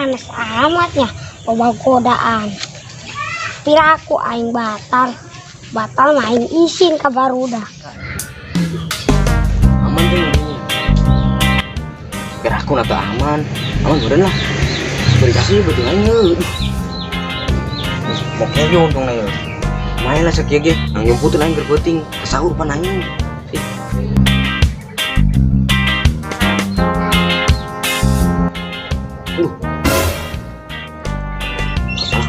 panas amatnya, loba godaan. Piraku aing batal main isin ka barudak. Aman tuh ini. Piraku atau aman beren lah. Beri kasih betul aja. Pokoknya untung nih. Main lah sekian ge, nang nyumputin aing gerbeting, kesahur pan aing.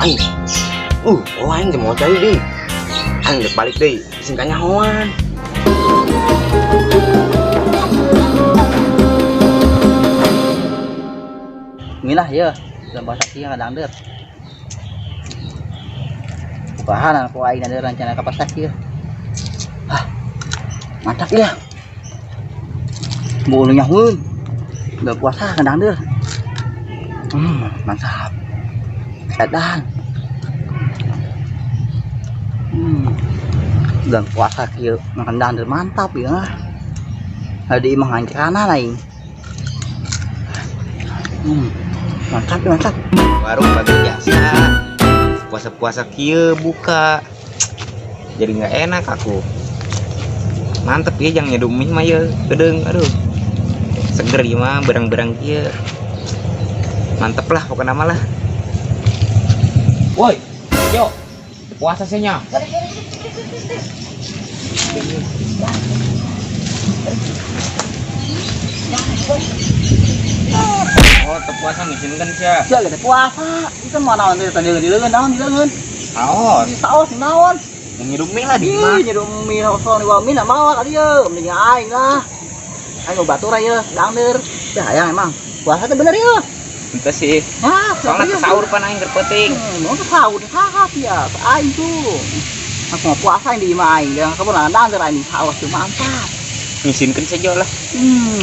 Aing. Aing mau cari deh. Aing dek balik deh, singkatnya hoan. Milah ya, dalam bahasa kia kadang der. Bukahan aku aing ada rencana ke pasar kia. Mantap ya. Bulunya hun. Udah puasa kadang der. Mantap. Kadang. Udah puasa kia makan dandel mantap ya. Ada imah ngancana lain. Mantap. Warung bagi jasa. Puasa-puasa kia buka. Jadi nggak enak aku. Mantep ya jangan nyedumih mah ya. Gedeng aduh. Seger ya mah berang-berang kia. Mantep lah pokoknya nama lah. Woi, yo. Puasa senya. Oh, puasa misin kan sia. Sia lagi puasa. Itu mana nanti tadi dileungeun. Saos. Saos naon? Ngidup mie lah di mah. Ngidup mie hosong di bawah mie mau tadi ya. Mending aing lah. Aing mau batur aja, dangder. Ya hayang emang. Puasa teh bener ya. Entah sih. Soalnya sahur pan aing gerpeting. Mau sahur sahat ya. Aing tuh. Aku mau puasa di imah aing. Jangan kamu dangder aing saos tuh mantap. Ngisinkeun saja lah.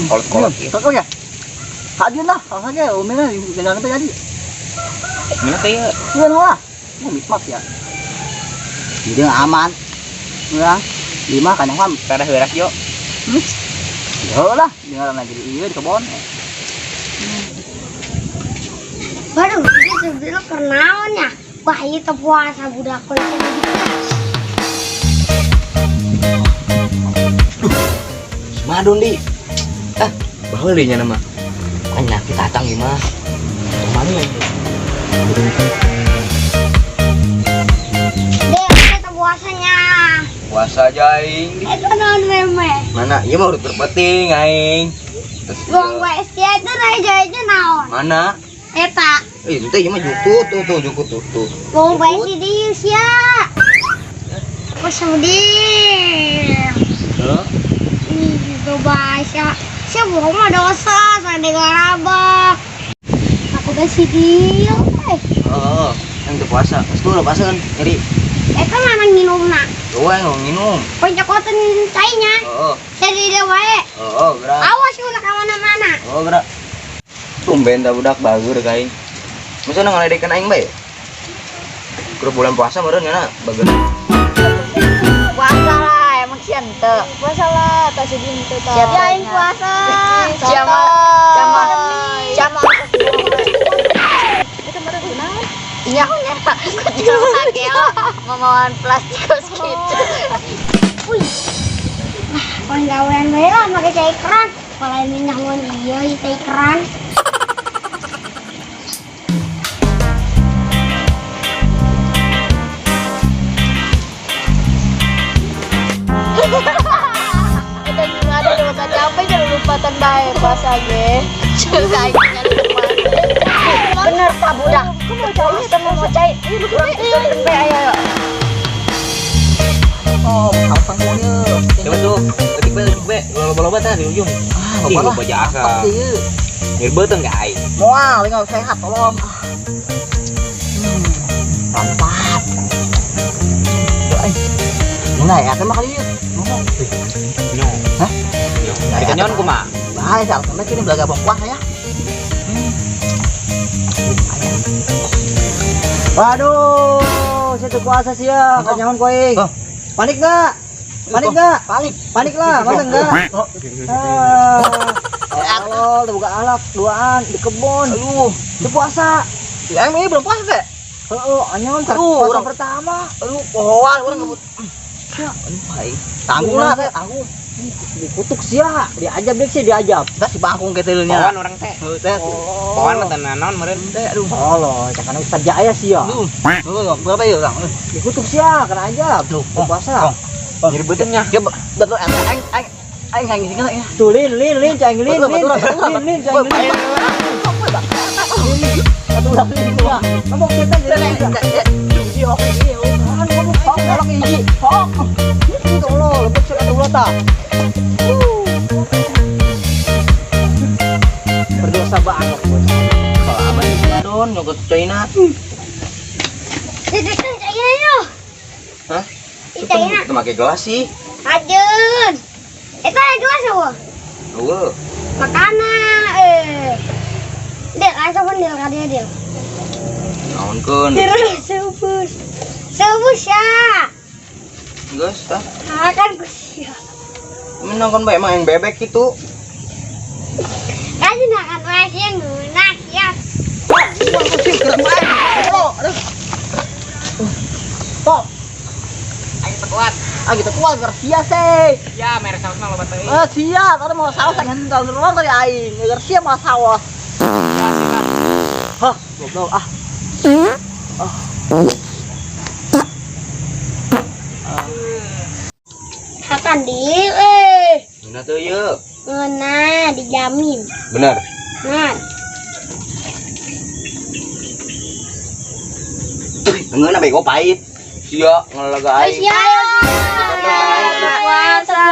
Kolot-kolot ya. Kok ya? Hadir lah, kalau saja umumnya jangan terjadi. Mana teh ya? Iya lah, mau mikmat ya. Jadi aman, ya. 5 kan yang mam. Kada herak yo. Ya lah, dengar lagi di kebon. Waduh, ini sebelum kenaon ya. Wah, itu puasa budak kau itu. Madon di. Bahwa deh nama. Penyakit datang gimana? Kemana ya? Dek, kita puasanya. Puasa aja aing. Itu non meme. Mana? Iya mah urut terpenting aing. Gong WST itu aja naon. Mana? Eta. Itu teh iya mah jukut tuh jukut tuh. Gong WST di usia. Aku sedih. Itu bahasa. Siapa bohong mah dosa, saya dengar abah. Aku udah sidil. Yang itu puasa. Itu udah puasa kan? Jadi. Kan mana minum nak? Gue yang minum. Pencokotan cainya. Saya di wae. Gerak. Awas ulah ke mana-mana. Gerak. Tumben dah budak bagus deh kain. Masa ngaledekeun aing bae? Keur bulan puasa meureun nya bagus. Puasa lah, emang sian teu. Puasa lah, tas segini teu tah. Siap aing puasa. Jama. Itu meureun kunaon? Iya, nya. Kecil sakeo, mamawan plastik gitu. Wih. Kon gawean bae lah make cai keran. Kalau minyak mun ieu cai keran. Kita juga ada dosa capek jangan lupa tandai puasa ge. Juga aingnya lupa. Bener tak budak. Mau cai. Ayo. Apa semuanya? Coba tuh, ketik be, loba-loba tah di ujung. Loba jasa. Ngirbeuteun ka aing. Moal, tinggal sehat tolong. Mantap. Nah ya, kan makan yuk. Hah? Di kanyon kumaha? Bahaya sih, alhamdulillah kini belaga puasa ya. Waduh, saya tuh puasa sih ya, kanyawan koing. Panik nggak? Panik nggak? Panik lah, masa enggak? Tolol, buka alap duaan di kebun. Aduh, di puasa. Ya ini belum puasa teh. Heeh, anyon puasa orang pertama. Aduh, pohoan orang ngebut. Ya, aduh, tanggung lah teh, tanggung. Dikutuk sia, diajab deh sih diajab. Tah si bangkung ketelnya. Pohon orang teh. Teh. Pohon mah naon meureun teh. Aduh, tolol, cakana Ustaz Jaya sia. Aduh, berapa ya, Kang? Dikutuk sia, kena ajab. Duh, puasa. Jadi betulnya. Ya betul aing ngisi kan ya. Tuh lin cang lin cang lin. Aduh lah lin ya. Ngomong kita jadi di hoki ini. Kan ngomong hok orang ini. Hok. Itu lo lebih sudah dulu ta. Berdosa banget bos. Kalau abang don nyokot China. Itu China yo. Hah? China. Itu make gelas sih. Ajun. Itu gelas apa? Eueuh. Makanan Dek, asa pun dia kadia dia. Naonkeun? Sebus. Sebus ya. Geus tah. Akan kusia. Menangkan bae emang yang bebek itu. Kasih makan nasi yang lunak ya. Pok. Ayo kuat. Ah gitu kuat Garcia sih. Ya, merek sausna loba teuing. Siap, ada mau saus dengan telur dari aing. Garcia mau saus. Hah, goblok ah. Akan di Bener tuh yuk. Nah, dijamin. Bener. Nah, Enggak bego pahit. Sia ngelaga aing. siap. Puasa.